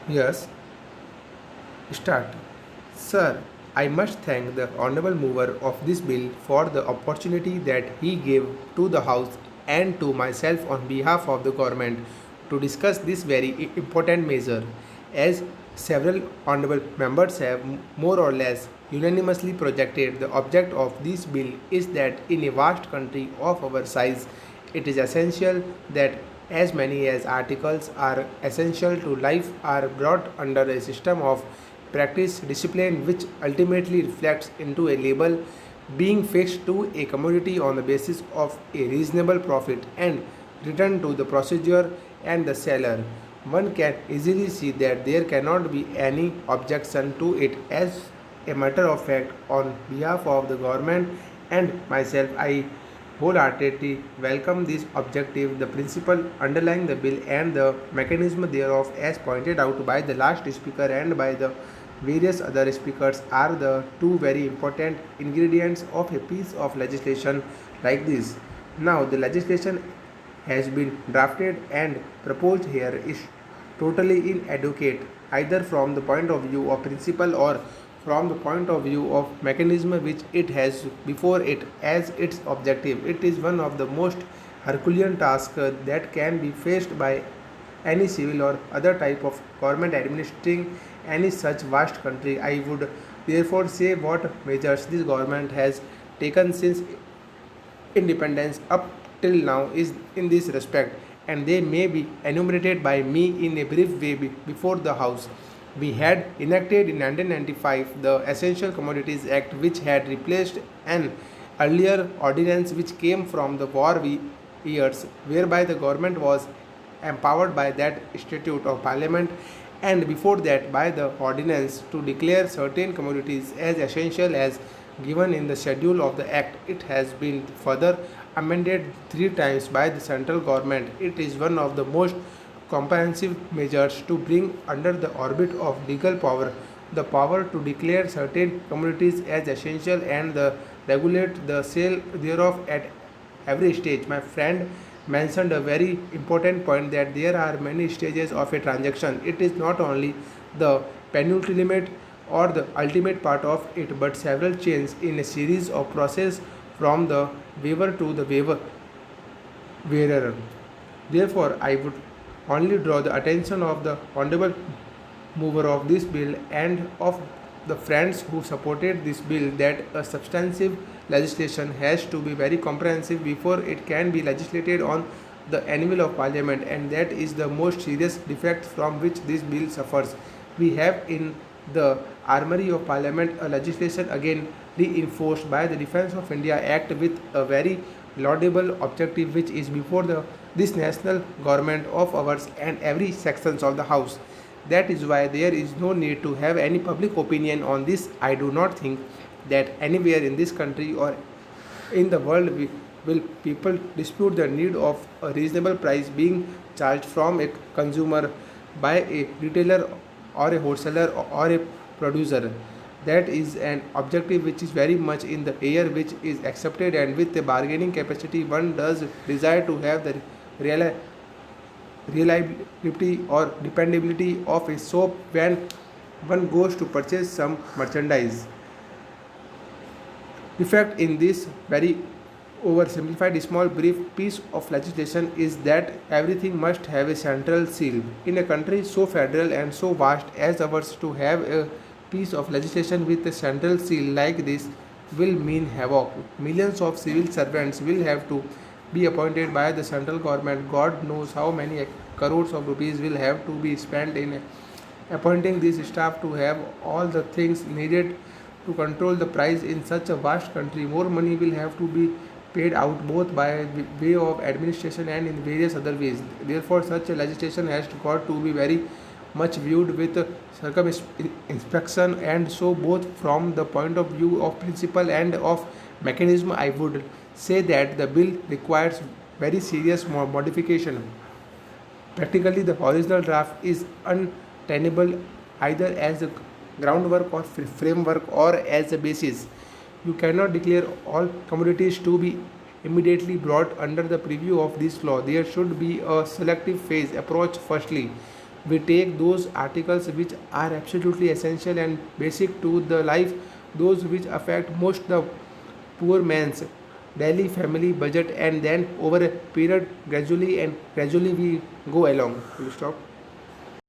Yes, start. Sir, I must thank the honorable mover of this bill for the opportunity that he gave to the House and to myself on behalf of the government to discuss this very important measure. As several honorable members have more or less unanimously projected, the object of this bill is that in a vast country of our size, it is essential that as many as articles are essential to life are brought under a system of practice discipline which ultimately reflects into a label being fixed to a commodity on the basis of a reasonable profit and return to the procedure and the seller. One can easily see that there cannot be any objection to it. As a matter of fact, on behalf of the government and myself, I wholeheartedly welcome this objective, the principle underlying the bill and the mechanism thereof, as pointed out by the last speaker and by the various other speakers, are the two very important ingredients of a piece of legislation like this. Now, the legislation has been drafted and proposed here is totally inadequate either from the point of view of principle or from the point of view of mechanism which it has before it as its objective. It is one of the most Herculean tasks that can be faced by any civil or other type of government administering any such vast country. I would therefore say what measures this government has taken since independence up till now is in this respect, and they may be enumerated by me in a brief way before the House. We had enacted in 1995 the Essential Commodities Act, which had replaced an earlier ordinance which came from the war years, whereby the government was empowered by that statute of parliament, and before that by the ordinance to declare certain commodities as essential as given in the schedule of the act. It has been further amended three times by the central government. It is one of the most comprehensive measures to bring under the orbit of legal power the power to declare certain commodities as essential and the regulate the sale thereof at every stage. My friend mentioned a very important point that there are many stages of a transaction. It is not only the penultimate or the ultimate part of it, but several chains in a series of process from the weaver to the wearer. Therefore, I would only draw the attention of the honorable mover of this bill and of the friends who supported this bill that a substantive legislation has to be very comprehensive before it can be legislated on the anvil of parliament, and that is the most serious defect from which this bill suffers. We have in the armory of parliament a legislation again reinforced by the Defence of India Act with a very laudable objective which is before the this national government of ours and every sections of the house. That is why there is no need to have any public opinion on this. I do not think that anywhere in this country or in the world will people dispute the need of a reasonable price being charged from a consumer by a retailer or a wholesaler or a producer. That is an objective which is very much in the air, which is accepted, and with the bargaining capacity one does desire to have the real reliability or dependability of a soap when one goes to purchase some merchandise. Defect in this very oversimplified small brief piece of legislation is that everything must have a central seal. In a country so federal and so vast as ours, to have a piece of legislation with a central seal like this will mean havoc. Millions of civil servants will have to be appointed by the central government. God knows how many crores of rupees will have to be spent in appointing this staff to have all the things needed to control the price in such a vast country. More money will have to be paid out both by way of administration and in various other ways. Therefore, such a legislation has got to be very much viewed with circumspection, and so both from the point of view of principle and of mechanism, I would say that the bill requires very serious modification. Practically, the original draft is untenable either as a groundwork or framework or as a basis. You cannot declare all commodities to be immediately brought under the preview of this law. There should be a selective phase approach firstly. We take those articles which are absolutely essential and basic to the life, those which affect most the poor man's daily family budget, and then over a period gradually we go along. Will you stop?